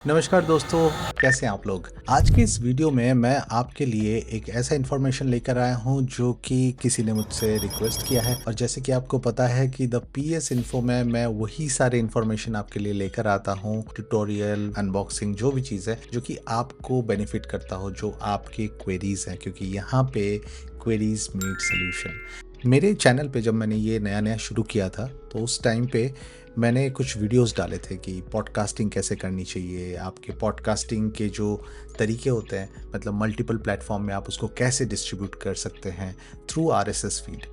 नमस्कार दोस्तों, कैसे हैं आप लोग। आज के इस वीडियो में मैं आपके लिए एक ऐसा इन्फॉर्मेशन लेकर आया हूं जो कि किसी ने मुझसे रिक्वेस्ट किया है। और जैसे कि आपको पता है कि द पीएस इन्फो में मैं वही सारे इन्फॉर्मेशन आपके लिए लेकर आता हूं, ट्यूटोरियल, अनबॉक्सिंग, जो भी चीज़ है जो कि आपको बेनिफिट करता हो, जो आपके क्वेरीज हैं, क्योंकि यहाँ पे क्वेरीज मीट सोल्यूशन। मेरे चैनल पे जब मैंने ये नया शुरू किया था तो उस टाइम पे मैंने कुछ वीडियोस डाले थे कि पॉडकास्टिंग कैसे करनी चाहिए, आपके पॉडकास्टिंग के जो तरीके होते हैं, मतलब मल्टीपल प्लेटफॉर्म में आप उसको कैसे डिस्ट्रीब्यूट कर सकते हैं थ्रू आरएसएस फीड।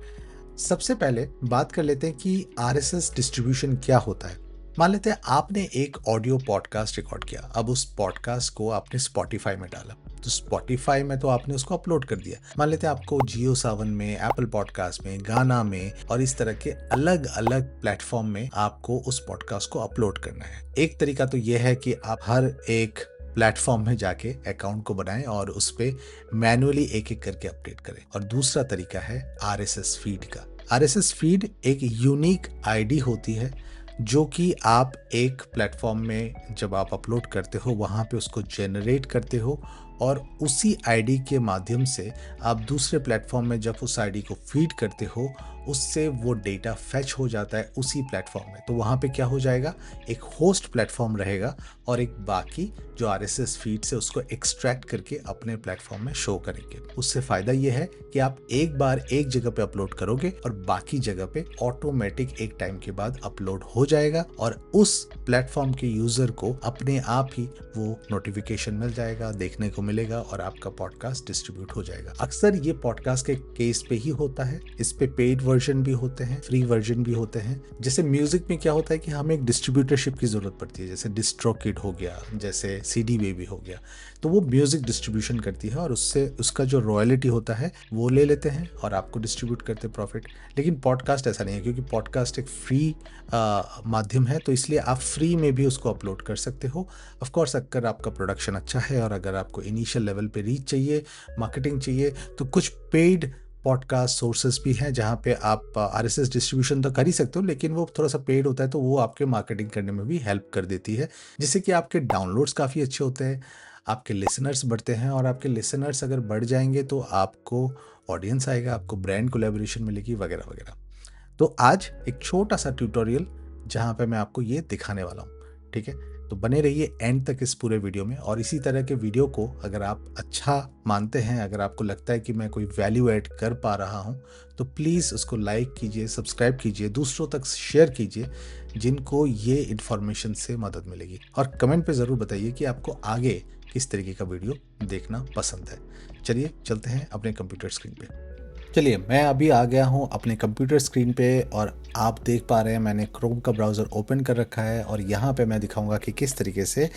सबसे पहले बात कर लेते हैं कि आरएसएस डिस्ट्रीब्यूशन क्या होता है। मान लेते हैं आपने एक ऑडियो पॉडकास्ट रिकॉर्ड किया, अब उस पॉडकास्ट को आपने स्पॉटिफाई में डाला, तो स्पॉटिफाई में तो आपने उसको अपलोड कर दिया। मान लेते हैं आपको जियो सावन में, एप्पल पॉडकास्ट में, गाना में और इस तरह के अलग अलग प्लेटफॉर्म में आपको उस पॉडकास्ट को अपलोड करना है। एक तरीका तो यह है कि आप हर एक प्लेटफॉर्म में जाके अकाउंट को बनाएं और उस पे मैन्युअली एक एक करके अपडेट करें। और दूसरा तरीका है आरएसएस फीड का। आरएसएस फीड एक यूनिक आईडी होती है जो कि आप एक प्लेटफॉर्म में जब आप अपलोड करते हो वहाँ पे उसको जेनरेट करते हो और उसी आईडी के माध्यम से आप दूसरे प्लेटफॉर्म में जब उस आईडी को फीड करते हो उससे वो डेटा फैच हो जाता है उसी प्लेटफॉर्म में। तो वहाँ पे क्या हो जाएगा, एक होस्ट प्लेटफॉर्म रहेगा और एक बाकी जो आरएसएस फीड से उसको एक्सट्रैक्ट करके अपने प्लेटफॉर्म में शो करेंगे। उससे फ़ायदा ये है कि आप एक बार एक जगह पे अपलोड करोगे और बाकी जगह पे ऑटोमेटिक एक टाइम के बाद अपलोड हो जाएगा और उस प्लेटफॉर्म के यूज़र को अपने आप ही वो नोटिफिकेशन मिल जाएगा, देखने को मिलेगा और आपका पॉडकास्ट डिस्ट्रीब्यूट हो जाएगा। अक्सर ये पॉडकास्ट के केस पे ही होता है। इस पे पेड वर्जन भी होते हैं, फ्री वर्जन भी होते हैं। जैसे म्यूजिक में क्या होता है कि हमें एक डिस्ट्रीब्यूटरशिप की जरूरत पड़ती है, जैसे डिस्ट्रोकिड हो गया, जैसे सीडी बेबी हो गया, तो वो म्यूजिक डिस्ट्रीब्यूशन करती है और उससे उसका जो रॉयल्टी होता है वो ले लेते हैं और आपको डिस्ट्रीब्यूट करते हैं प्रॉफिट। लेकिन पॉडकास्ट ऐसा नहीं है, क्योंकि पॉडकास्ट एक फ्री माध्यम है, तो इसलिए आप फ्री में भी उसको अपलोड कर सकते हो। ऑफ कोर्स अगर आपका प्रोडक्शन अच्छा है और अगर आपको इनिशियल लेवल पे रीच चाहिए, मार्केटिंग चाहिए, तो कुछ पेड पॉडकास्ट सोर्सेस भी हैं जहाँ पे आप आरएसएस डिस्ट्रीब्यूशन तो कर ही सकते हो, लेकिन वो थोड़ा सा पेड होता है, तो वो आपके मार्केटिंग करने में भी हेल्प कर देती है, जिससे कि आपके डाउनलोड्स काफ़ी अच्छे होते हैं, आपके लिसनर्स बढ़ते हैं और आपके लिसनर्स अगर बढ़ जाएंगे तो आपको ऑडियंस आएगा, आपको ब्रांड कोलैबोरेशन मिलेगी वगैरह वगैरह। तो आज एक छोटा सा ट्यूटोरियल जहाँ पे मैं आपको ये दिखाने वाला हूँ, ठीक है। तो बने रहिए एंड तक इस पूरे वीडियो में। और इसी तरह के वीडियो को अगर आप अच्छा मानते हैं, अगर आपको लगता है कि मैं कोई वैल्यू ऐड कर पा रहा हूँ, तो प्लीज़ उसको लाइक कीजिए, सब्सक्राइब कीजिए, दूसरों तक शेयर कीजिए जिनको ये इन्फॉर्मेशन से मदद मिलेगी। और कमेंट पे ज़रूर बताइए कि आपको आगे किस तरीके का वीडियो देखना पसंद है। चलिए चलते हैं अपने कंप्यूटर स्क्रीन पे। चलिए, मैं अभी आ गया हूँ अपने कंप्यूटर स्क्रीन पे और आप देख पा रहे हैं मैंने क्रोम का ब्राउज़र ओपन कर रखा है और यहाँ पे मैं दिखाऊंगा कि किस तरीके से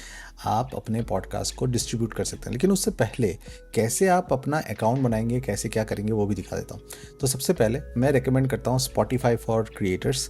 आप अपने पॉडकास्ट को डिस्ट्रीब्यूट कर सकते हैं। लेकिन उससे पहले कैसे आप अपना अकाउंट बनाएंगे, कैसे क्या करेंगे, वो भी दिखा देता हूँ। तो सबसे पहले मैं रेकमेंड करता हूँ स्पॉटिफाई फॉर क्रिएटर्स।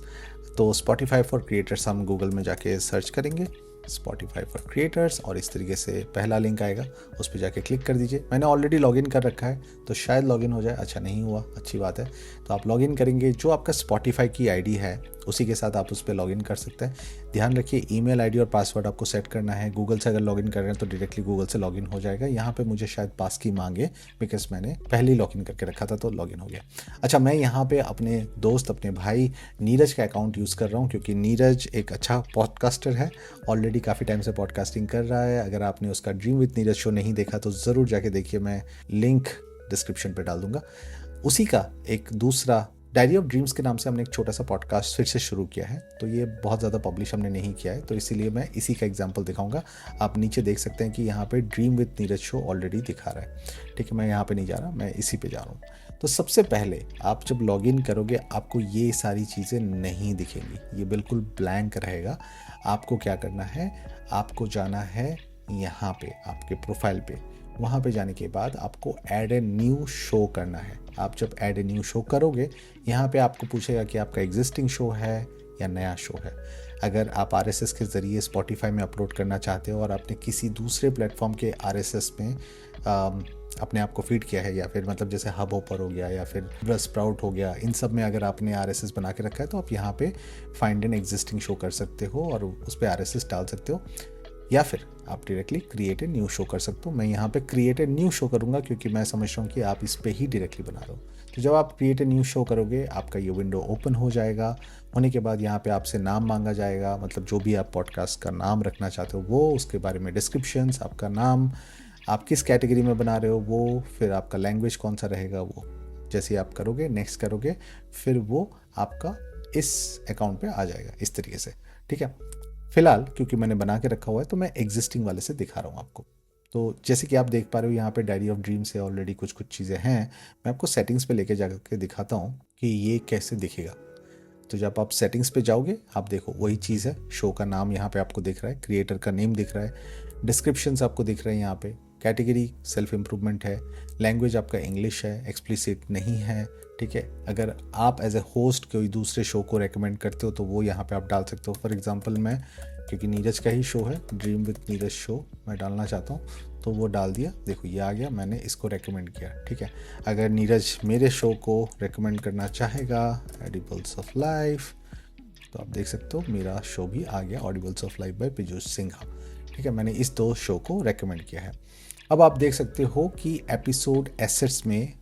तो स्पॉटिफाई फॉर क्रिएटर्स हम गूगल में जाके सर्च करेंगे, स्पॉटिफाई फॉर क्रिएटर्स, और इस तरीके से पहला लिंक आएगा, उस पर जाके क्लिक कर दीजिए। मैंने ऑलरेडी लॉगिन कर रखा है तो शायद लॉगिन हो जाए। अच्छा, नहीं हुआ, अच्छी बात है। तो आप लॉगिन करेंगे, जो आपका स्पॉटिफाई की आईडी है उसी के साथ आप उस पर लॉगिन कर सकते हैं। ध्यान रखिए, ईमेल आईडी और पासवर्ड आपको सेट करना है। गूगल से अगर लॉगिन कर रहे हैं तो डायरेक्टली गूगल से लॉगिन हो जाएगा। यहाँ पे मुझे शायद पास की मांगे, बिकॉज मैंने पहले ही लॉगिन करके रखा था तो लॉगिन हो गया। अच्छा, मैं यहाँ पे अपने दोस्त, अपने भाई नीरज का अकाउंट यूज़ कर रहा हूँ, क्योंकि नीरज एक अच्छा पॉडकास्टर है, ऑलरेडी काफ़ी टाइम से पॉडकास्टिंग कर रहा है। अगर आपने उसका ड्रीम विद नीरज शो नहीं देखा तो ज़रूर जाके देखिए, मैं लिंक डिस्क्रिप्शन पे डाल दूंगा। उसी का एक दूसरा डायरी ऑफ ड्रीम्स के नाम से हमने एक छोटा सा पॉडकास्ट फिर से शुरू किया है। तो ये बहुत ज़्यादा पब्लिश हमने नहीं किया है, तो इसीलिए मैं इसी का एग्जांपल दिखाऊंगा। आप नीचे देख सकते हैं कि यहाँ पे dream with Neeraj show already दिखा रहा है, ठीक है। मैं यहाँ पे नहीं जा रहा, मैं इसी पे जा रहा हूँ। तो सबसे पहले आप जब लॉगिन करोगे आपको ये सारी चीज़ें नहीं दिखेंगी, ये बिल्कुल ब्लैंक रहेगा। आपको क्या करना है, आपको जाना है यहाँ पे आपके प्रोफाइल पे। वहाँ पे जाने के बाद आपको ऐड ए न्यू शो करना है। आप जब ऐड ए न्यू शो करोगे, यहाँ पे आपको पूछेगा कि आपका एग्जिस्टिंग शो है या नया शो है। अगर आप आरएसएस के ज़रिए स्पॉटिफाई में अपलोड करना चाहते हो और आपने किसी दूसरे प्लेटफॉर्म के आरएसएस में अपने आप को फीड किया है, या फिर मतलब जैसे हब हॉपर हो गया या फिर बज़स्प्राउट हो गया, इन सब में अगर आपने आरएसएस बना के रखा है तो आप यहाँ पे फाइंड एन एग्जिस्टिंग शो कर सकते हो और उस पर आरएसएस डाल सकते हो। या फिर आप directly create a new show कर सकते हो। मैं यहाँ पे क्रिएट ए न्यू शो करूँगा क्योंकि मैं समझ रहा हूँ कि आप इस पे ही डायरेक्टली बना रहे हो। तो जब आप क्रिएट ए न्यू शो करोगे आपका ये विंडो ओपन हो जाएगा। होने के बाद यहाँ पे आपसे नाम मांगा जाएगा, मतलब जो भी आप पॉडकास्ट का नाम रखना चाहते हो वो, उसके बारे में डिस्क्रिप्शंस, आपका नाम, आप किस कैटेगरी में बना रहे हो वो, फिर आपका लैंग्वेज कौन सा रहेगा वो। जैसे आप करोगे, नेक्स्ट करोगे, फिर वो आपका इस अकाउंट पे आ जाएगा इस तरीके से, ठीक है। फिलहाल क्योंकि मैंने बना के रखा हुआ है तो मैं एग्जिस्टिंग वाले से दिखा रहा हूँ आपको। तो जैसे कि आप देख पा रहे हो यहाँ पे डायरी ऑफ ड्रीम से ऑलरेडी कुछ कुछ चीज़ें हैं। मैं आपको सेटिंग्स पे लेके जाकर दिखाता हूँ कि ये कैसे दिखेगा। तो जब आप सेटिंग्स पे जाओगे आप देखो वही चीज़ है। शो का नाम यहाँ पे आपको दिख रहा है, क्रिएटर का नेम दिख रहा है, डिस्क्रिप्शंस आपको दिख रहे हैं यहाँ पे, कैटेगरी सेल्फ इम्प्रूवमेंट है, लैंग्वेज आपका इंग्लिश है, एक्सप्लिसिट नहीं है, ठीक है। अगर आप एज ए होस्ट कोई दूसरे शो को रेकमेंड करते हो तो वो यहाँ पे आप डाल सकते हो। फॉर एग्जांपल मैं, क्योंकि नीरज का ही शो है, ड्रीम विद नीरज शो मैं डालना चाहता हूँ तो वो डाल दिया। देखो ये आ गया, मैंने इसको रेकमेंड किया, ठीक है। अगर नीरज मेरे शो को रेकमेंड करना चाहेगा, एडिबल्स ऑफ लाइफ, तो आप देख सकते हो मेरा शो भी आ गया, audibles of life by Piyush Sinha, ठीक है। मैंने इस 2 शो को रेकमेंड किया है। अब आप देख सकते हो कि एपिसोड एसेट्स में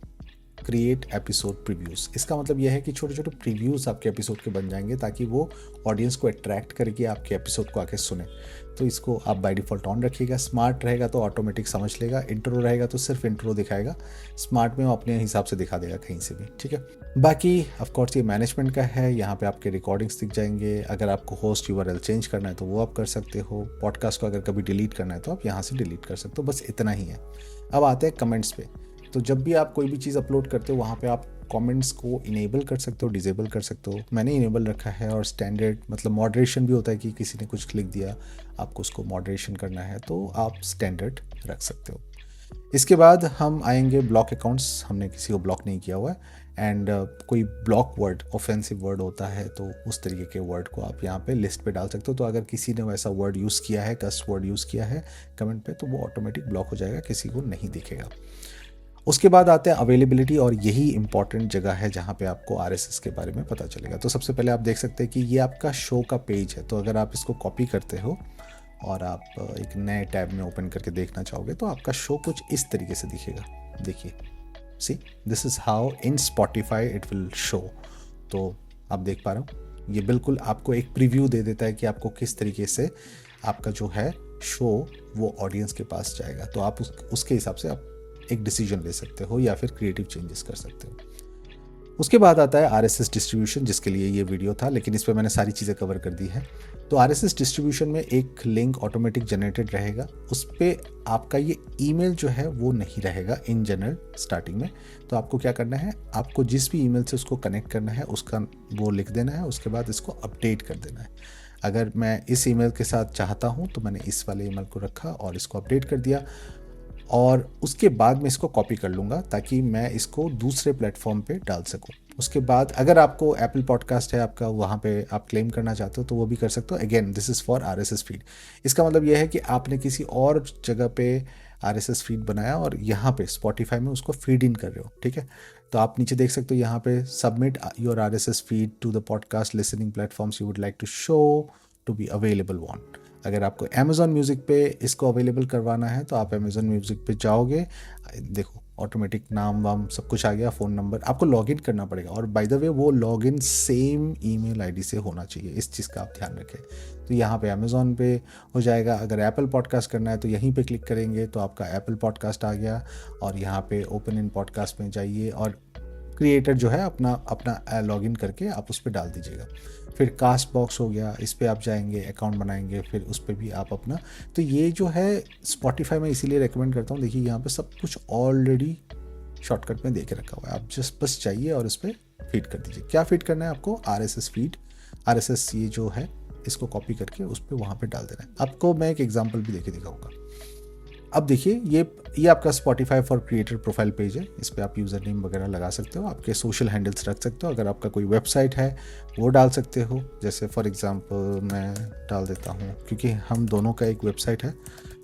क्रिएट एपिसोड प्रीव्यूज़, इसका मतलब यह है कि छोटे छोटे प्रीव्यूज़ आपके एपिसोड के बन जाएंगे ताकि वो ऑडियंस को अट्रैक्ट करके आपके एपिसोड को आके सुने। तो इसको आप बाय डिफ़ॉल्ट ऑन रखिएगा। स्मार्ट रहेगा तो ऑटोमेटिक समझ लेगा, इंट्रो रहेगा तो सिर्फ इंट्रो दिखाएगा, स्मार्ट में वो अपने हिसाब से दिखा देगा कहीं से भी, ठीक है। बाकी ऑफकोर्स ये मैनेजमेंट का है, यहाँ पे आपके रिकॉर्डिंग्स दिख जाएंगे। अगर आपको होस्ट यूआरएल चेंज करना है तो वो आप कर सकते हो। पॉडकास्ट को अगर कभी डिलीट करना है तो आप यहाँ से डिलीट कर सकते हो, बस इतना ही है। अब आते हैं कमेंट्स पे। तो जब भी आप कोई भी चीज़ अपलोड करते हो वहाँ पे आप कमेंट्स को इनेबल कर सकते हो, डिसेबल कर सकते हो। मैंने इनेबल रखा है। और स्टैंडर्ड मतलब मॉडरेशन भी होता है कि किसी ने कुछ लिख दिया, आपको उसको मॉडरेशन करना है तो आप स्टैंडर्ड रख सकते हो। इसके बाद हम आएंगे ब्लॉक अकाउंट्स। हमने किसी को ब्लॉक नहीं किया हुआ है। एंड कोई ब्लॉक वर्ड, ऑफेंसिव वर्ड होता है तो उस तरीके के वर्ड को आप यहाँ पे लिस्ट पे डाल सकते हो। तो अगर किसी ने वैसा वर्ड यूज़ किया है, कस वर्ड यूज़ किया है कमेंट पे, तो वो ऑटोमेटिक ब्लॉक हो जाएगा, किसी को नहीं दिखेगा। उसके बाद आते हैं अवेलेबिलिटी, और यही इंपॉर्टेंट जगह है जहाँ पे आपको आरएसएस के बारे में पता चलेगा। तो सबसे पहले आप देख सकते हैं कि ये आपका शो का पेज है। तो अगर आप इसको कॉपी करते हो और आप एक नए टैब में ओपन करके देखना चाहोगे तो आपका शो कुछ इस तरीके से दिखेगा। देखिए, see this is how in Spotify it will show. तो आप देख पा रहे हो, ये बिल्कुल आपको एक प्रीव्यू दे देता है कि आपको किस तरीके से आपका जो है शो वो ऑडियंस के पास जाएगा। तो आप उसके हिसाब से आप एक डिसीजन ले सकते हो या फिर क्रिएटिव चेंजेस कर सकते हो। उसके बाद आता है आरएसएस डिस्ट्रीब्यूशन, जिसके लिए ये वीडियो था, लेकिन इस पर मैंने सारी चीज़ें कवर कर दी है। तो आरएसएस डिस्ट्रीब्यूशन में एक लिंक ऑटोमेटिक जनरेटेड रहेगा, उस पर आपका ये ईमेल जो है वो नहीं रहेगा इन जनरल स्टार्टिंग में। तो आपको क्या करना है, आपको जिस भी ईमेल से उसको कनेक्ट करना है उसका वो लिख देना है, उसके बाद इसको अपडेट कर देना है। अगर मैं इस ईमेल के साथ चाहता हूँ तो मैंने इस वाले ईमेल को रखा और इसको अपडेट कर दिया, और उसके बाद मैं इसको कॉपी कर लूँगा ताकि मैं इसको दूसरे प्लेटफॉर्म पे डाल सकूँ। उसके बाद अगर आपको एप्पल पॉडकास्ट है आपका, वहाँ पे आप क्लेम करना चाहते हो तो वो भी कर सकते हो। Again this is for RSS feed. इसका मतलब यह है कि आपने किसी और जगह पे आरएसएस फीड बनाया और यहाँ पे स्पॉटिफाई में उसको फीड इन कर रहे हो, ठीक है। तो आप नीचे देख सकते हो यहाँ पे submit your RSS feed to the podcast listening platforms you would like to show to be available on. अगर आपको अमेज़ॉन म्यूज़िक पे इसको अवेलेबल करवाना है तो आप अमेज़ॉन म्यूज़िक पे जाओगे, देखो ऑटोमेटिक नाम वाम सब कुछ आ गया, फ़ोन नंबर, आपको लॉगिन करना पड़ेगा। और बाय द वे वो लॉगिन सेम ईमेल आईडी से होना चाहिए, इस चीज़ का आप ध्यान रखें। तो यहाँ पे अमेज़ॉन पे हो जाएगा। अगर एप्पल पॉडकास्ट करना है तो यहीं पे क्लिक करेंगे तो आपका एप्पल पॉडकास्ट आ गया, और यहाँ पे ओपन इन पॉडकास्ट में जाइए और क्रिएटर जो है अपना लॉगिन करके आप उस पर डाल दीजिएगा। फिर कास्ट बॉक्स हो गया, इस पर आप जाएंगे, अकाउंट बनाएंगे, फिर उस पर भी आप अपना। तो ये जो है स्पॉटिफाई में इसीलिए रेकमेंड करता हूँ। देखिए यहाँ पे सब कुछ ऑलरेडी शॉर्टकट में दे के रखा हुआ है, आप जस्ट बस चाहिए और उस पर फीड कर दीजिए। क्या फीड करना है आपको, आरएसएस फीड, आरएसएस ये जो है इसको कॉपी करके उस पर वहाँ पर डाल देना है। आपको मैं एक एग्जाम्पल भी देके दिखाऊंगा। अब देखिए ये आपका Spotify for creator profile page है। इस पर आप यूज़र नेम वगैरह लगा सकते हो, आपके सोशल हैंडल्स रख सकते हो। अगर आपका कोई वेबसाइट है वो डाल सकते हो, जैसे फॉर एग्जांपल मैं डाल देता हूँ, क्योंकि हम दोनों का एक वेबसाइट है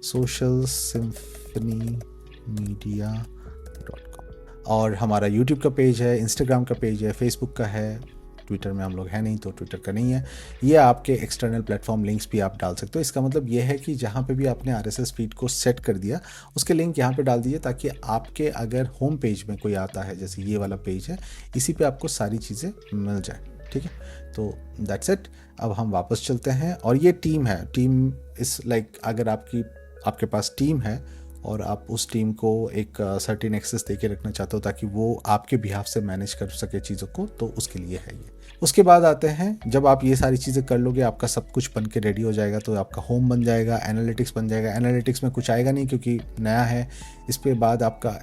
socialsymphonymedia.com, और हमारा यूट्यूब का पेज है, इंस्टाग्राम का पेज है, फेसबुक का है, ट्विटर में हम लोग हैं नहीं तो ट्विटर का नहीं है। ये आपके एक्सटर्नल प्लेटफॉर्म लिंक्स भी आप डाल सकते हो। इसका मतलब ये है कि जहाँ पे भी आपने RSS फीड को सेट कर दिया उसके लिंक यहाँ पे डाल दीजिए, ताकि आपके अगर होम पेज में कोई आता है, जैसे ये वाला पेज है, इसी पे आपको सारी चीज़ें मिल जाए। ठीक है, तो दैट्स इट। अब हम वापस चलते हैं और ये टीम है। टीम इस लाइक अगर आपके पास टीम है और आप उस टीम को एक सर्टेन एक्सेस दे के रखना चाहते हो ताकि वो आपके बिहाफ से मैनेज कर सके चीज़ों को, तो उसके लिए है ये। उसके बाद आते हैं, जब आप ये सारी चीज़ें कर लोगे, आपका सब कुछ बन के रेडी हो जाएगा, तो आपका होम बन जाएगा, एनालिटिक्स बन जाएगा। एनालिटिक्स में कुछ आएगा नहीं क्योंकि नया है। इस पे बाद आपका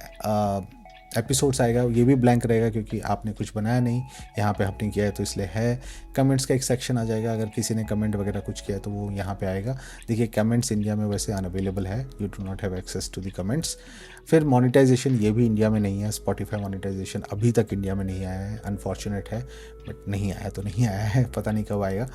एपिसोड्स आएगा, ये भी ब्लैंक रहेगा क्योंकि आपने कुछ बनाया नहीं, यहाँ पे आपने किया है तो इसलिए है। कमेंट्स का एक सेक्शन आ जाएगा, अगर किसी ने कमेंट वगैरह कुछ किया है तो वो यहाँ पे आएगा। देखिए कमेंट्स इंडिया में वैसे अनअवेलेबल है, you do not have access to the comments. फिर मोनेटाइजेशन, ये भी इंडिया में नहीं है। स्पॉटिफाई मोनेटाइजेशन अभी तक इंडिया में नहीं आया है, अनफॉर्चुनेट है, बट नहीं आया तो नहीं आया है, पता नहीं कब आएगा।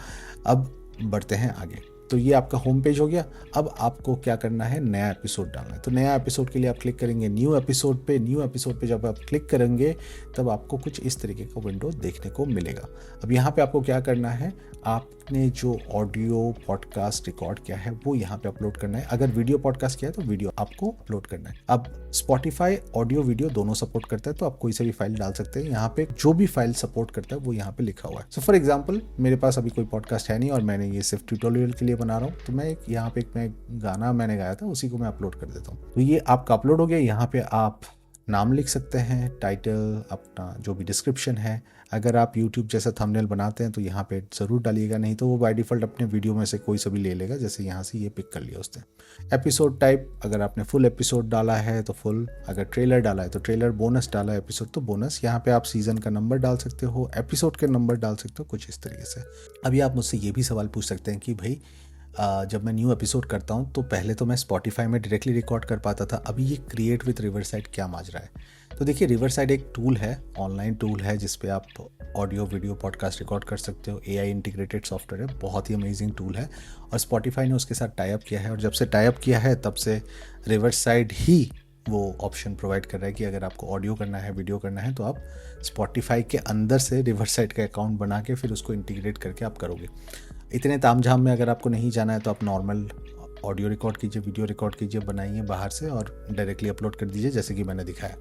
अब बढ़ते हैं आगे। तो ये आपका होम पेज हो गया। अब आपको क्या करना है, नया एपिसोड डालना है। तो नया एपिसोड के लिए आप क्लिक करेंगे न्यू एपिसोड पे। न्यू एपिसोड पे जब आप क्लिक करेंगे तब आपको कुछ इस तरीके का विंडो देखने को मिलेगा। अब यहाँ पे आपको क्या करना है, आपने जो ऑडियो पॉडकास्ट रिकॉर्ड किया है वो यहाँ पे अपलोड करना है। अगर वीडियो पॉडकास्ट किया है तो वीडियो आपको अपलोड करना है। अब स्पॉटिफाई ऑडियो वीडियो दोनों सपोर्ट करता है, तो आप कोई सा भी फाइल डाल सकते हैं। यहाँ पे जो भी फाइल सपोर्ट करता है वो यहाँ पे लिखा हुआ है। सो फॉर एग्जाम्पल मेरे पास अभी कोई पॉडकास्ट है नहीं और मैंने ये सिर्फ ट्यूटोरियल के लिए बना रहा हूँ, तो मैं यहाँ पे मैं गाना मैंने गाया था उसी को मैं अपलोड कर देता हूँ। तो ये आपका अपलोड हो गया। यहाँ पे आप नाम लिख सकते हैं, टाइटल, अपना जो भी डिस्क्रिप्शन है। अगर आप YouTube जैसा थंबनेल बनाते हैं तो यहाँ पे ज़रूर डालिएगा, नहीं तो वो बाय डिफ़ॉल्ट अपने वीडियो में से कोई सा भी ले लेगा। जैसे यहाँ से ये पिक कर लिया उसने। एपिसोड टाइप, अगर आपने फुल एपिसोड डाला है तो फुल, अगर ट्रेलर डाला है तो ट्रेलर, बोनस डाला है एपिसोड तो बोनस। यहाँ पे आप सीज़न का नंबर डाल सकते हो, एपिसोड के नंबर डाल सकते हो, कुछ इस तरीके से। अभी आप मुझसे ये भी सवाल पूछ सकते हैं कि भाई जब मैं न्यू एपिसोड करता हूँ तो पहले तो मैं स्पॉटिफाई में डायरेक्टली रिकॉर्ड कर पाता था, अभी ये क्रिएट विद रिवरसाइड क्या माजरा है। तो देखिए रिवरसाइड एक टूल है, ऑनलाइन टूल है, जिस पे आप ऑडियो वीडियो पॉडकास्ट रिकॉर्ड कर सकते हो। AI इंटीग्रेटेड सॉफ्टवेयर है, बहुत ही अमेजिंग टूल है और स्पॉटिफाई ने उसके साथ टाई अप किया है। और जब से टाई अप किया है तब से रिवरसाइड ही वो ऑप्शन प्रोवाइड कर रहा है कि अगर आपको ऑडियो करना है, वीडियो करना है, तो आप स्पॉटिफाई के अंदर से रिवरसाइड का अकाउंट बना के फिर उसको इंटीग्रेट करके आप करोगे। इतने तामझाम में अगर आपको नहीं जाना है तो आप नॉर्मल ऑडियो रिकॉर्ड कीजिए, वीडियो रिकॉर्ड कीजिए, बनाइए बाहर से और डायरेक्टली अपलोड कर दीजिए जैसे कि मैंने दिखाया।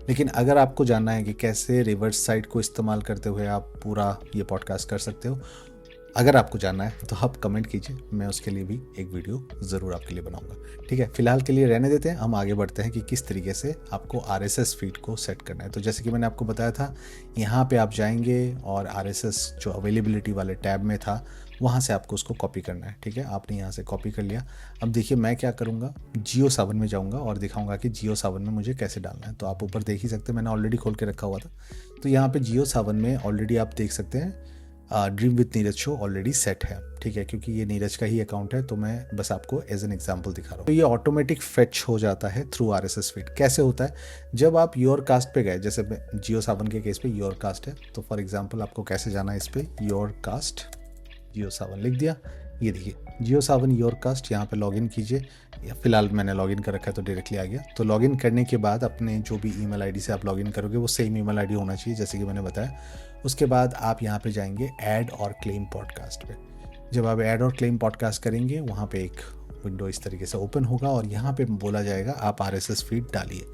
लेकिन अगर आपको जानना है कि कैसे रिवर्स साइड को इस्तेमाल करते हुए आप पूरा ये पॉडकास्ट कर सकते हो, अगर आपको जानना है तो आप कमेंट कीजिए, मैं उसके लिए भी एक वीडियो ज़रूर आपके लिए बनाऊंगा। ठीक है, फिलहाल के लिए रहने देते हैं, हम आगे बढ़ते हैं कि किस तरीके से आपको RSS फीड को सेट करना है। तो जैसे कि मैंने आपको बताया था, यहाँ पे आप जाएंगे और RSS जो अवेलेबिलिटी वाले टैब में था वहाँ से आपको उसको कॉपी करना है। ठीक है, आपने यहाँ से कॉपी कर लिया। अब देखिए मैं क्या करूँगा, JioSaavn में जाऊँगा और दिखाऊँगा कि JioSaavn में मुझे कैसे डालना है। तो आप ऊपर देख ही सकते हैं, मैंने ऑलरेडी खोल के रखा हुआ था। तो यहाँ पे JioSaavn में ऑलरेडी आप देख सकते हैं dream with Neeraj show already set है। ठीक है, क्योंकि ये नीरज का ही अकाउंट है तो मैं बस आपको एज एन एग्जांपल दिखा रहा हूँ। तो ये ऑटोमेटिक फेच हो जाता है थ्रू RSS फीड। कैसे होता है, जब आप योर कास्ट पे गए, जैसे JioSaavn के केस पे योर कास्ट है, तो फॉर एग्जांपल आपको कैसे जाना है, इस पे योर कास्ट JioSaavn लिख दिया। ये देखिए JioSaavn योर कास्ट, यहाँ पे लॉगिन कीजिए। फिलहाल मैंने लॉगिन कर रखा है तो डायरेक्टली आ गया। तो लॉगिन करने के बाद अपने जो भी ईमेल आईडी से आप लॉगिन करोगे वो सेम ईमेल आईडी होना चाहिए जैसे कि मैंने बताया। उसके बाद आप यहाँ पे जाएंगे ऐड और क्लेम पॉडकास्ट पे। जब आप ऐड और क्लेम पॉडकास्ट करेंगे वहाँ पे एक विंडो इस तरीके से ओपन होगा और यहाँ पे बोला जाएगा आप RSS फीड डालिए।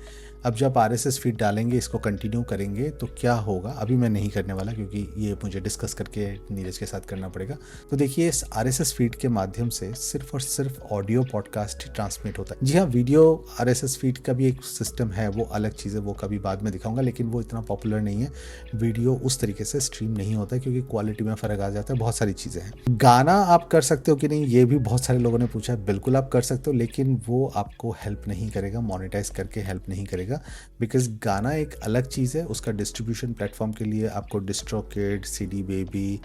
अब जब RSS फीड डालेंगे, इसको कंटिन्यू करेंगे तो क्या होगा, अभी मैं नहीं करने वाला क्योंकि ये मुझे डिस्कस करके नीरज के साथ करना पड़ेगा। तो देखिए इस RSS फीड के माध्यम से सिर्फ और सिर्फ ऑडियो पॉडकास्ट ही ट्रांसमिट होता है। जी हाँ, वीडियो RSS फीड का भी एक सिस्टम है, वो अलग चीज़ है, वो कभी बाद में दिखाऊंगा, लेकिन वो इतना पॉपुलर नहीं है। वीडियो उस तरीके से स्ट्रीम नहीं होता है क्योंकि क्वालिटी में फ़र्क आ जाता है, बहुत सारी चीज़ें हैं। गाना आप कर सकते हो कि नहीं, ये भी बहुत सारे लोगों ने पूछा है। बिल्कुल आप कर सकते हो, लेकिन वो आपको हेल्प नहीं करेगा, मोनेटाइज करके हेल्प नहीं करेगा, बिकॉज गाना एक अलग चीज़ है। उसका डिस्ट्रीब्यूशन प्लेटफॉर्म के लिए आपको डिस्ट्रोकिड, CD Baby,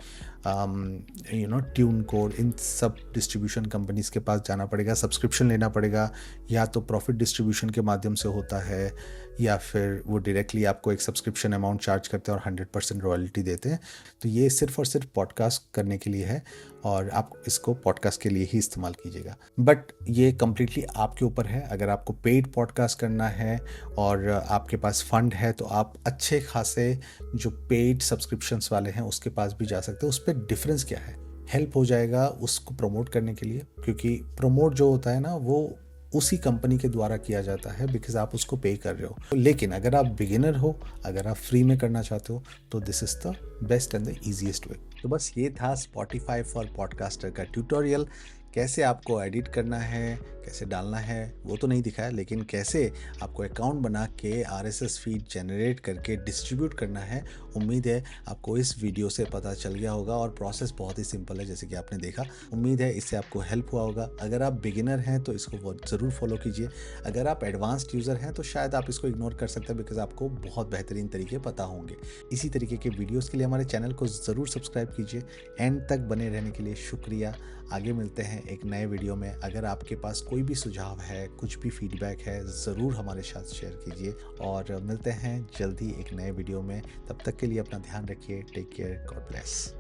ट्यून कोड, इन सब डिस्ट्रीब्यूशन कंपनीज के पास जाना पड़ेगा, सब्सक्रिप्शन लेना पड़ेगा, या तो प्रॉफिट डिस्ट्रीब्यूशन के माध्यम से होता है या फिर वो डायरेक्टली आपको एक सब्सक्रिप्शन अमाउंट चार्ज करते हैं और 100% रॉयल्टी देते हैं। तो ये सिर्फ और सिर्फ पॉडकास्ट करने के लिए है और आप इसको पॉडकास्ट के लिए ही इस्तेमाल कीजिएगा। बट ये कम्प्लीटली आपके ऊपर है। अगर आपको पेड पॉडकास्ट करना है और आपके पास फंड है तो आप अच्छे खासे जो पेड सब्सक्रिप्शंस वाले हैं उसके पास भी जा सकते हो। उस पर डिफरेंस क्या है, हेल्प हो जाएगा उसको प्रमोट करने के लिए, क्योंकि प्रमोट जो होता है ना वो उसी कंपनी के द्वारा किया जाता है बिकॉज आप उसको पे कर रहे हो। लेकिन अगर आप बिगिनर हो, अगर आप फ्री में करना चाहते हो तो this is the best and the easiest वे। तो बस ये था स्पॉटिफाई फॉर पॉडकास्टर का ट्यूटोरियल। कैसे आपको एडिट करना है, कैसे डालना है वो तो नहीं दिखाया, लेकिन कैसे आपको अकाउंट बना के आरएसएस फीड जनरेट करके डिस्ट्रीब्यूट करना है, उम्मीद है आपको इस वीडियो से पता चल गया होगा। और प्रोसेस बहुत ही सिंपल है जैसे कि आपने देखा। उम्मीद है इससे आपको हेल्प हुआ होगा। अगर आप बिगिनर हैं तो इसको ज़रूर फॉलो कीजिए। अगर आप एडवांस्ड यूज़र हैं तो शायद आप इसको इग्नोर कर सकते हैं बिकॉज आपको बहुत बेहतरीन तरीके पता होंगे। इसी तरीके के वीडियोज़ के लिए हमारे चैनल को ज़रूर सब्सक्राइब कीजिए। एंड तक बने रहने के लिए शुक्रिया। आगे मिलते हैं एक नए वीडियो में। अगर आपके पास कोई भी सुझाव है, कुछ भी फीडबैक है, ज़रूर हमारे साथ शेयर कीजिए। और मिलते हैं जल्दी एक नए वीडियो में। तब तक के लिए अपना ध्यान रखिए। Take care, God bless.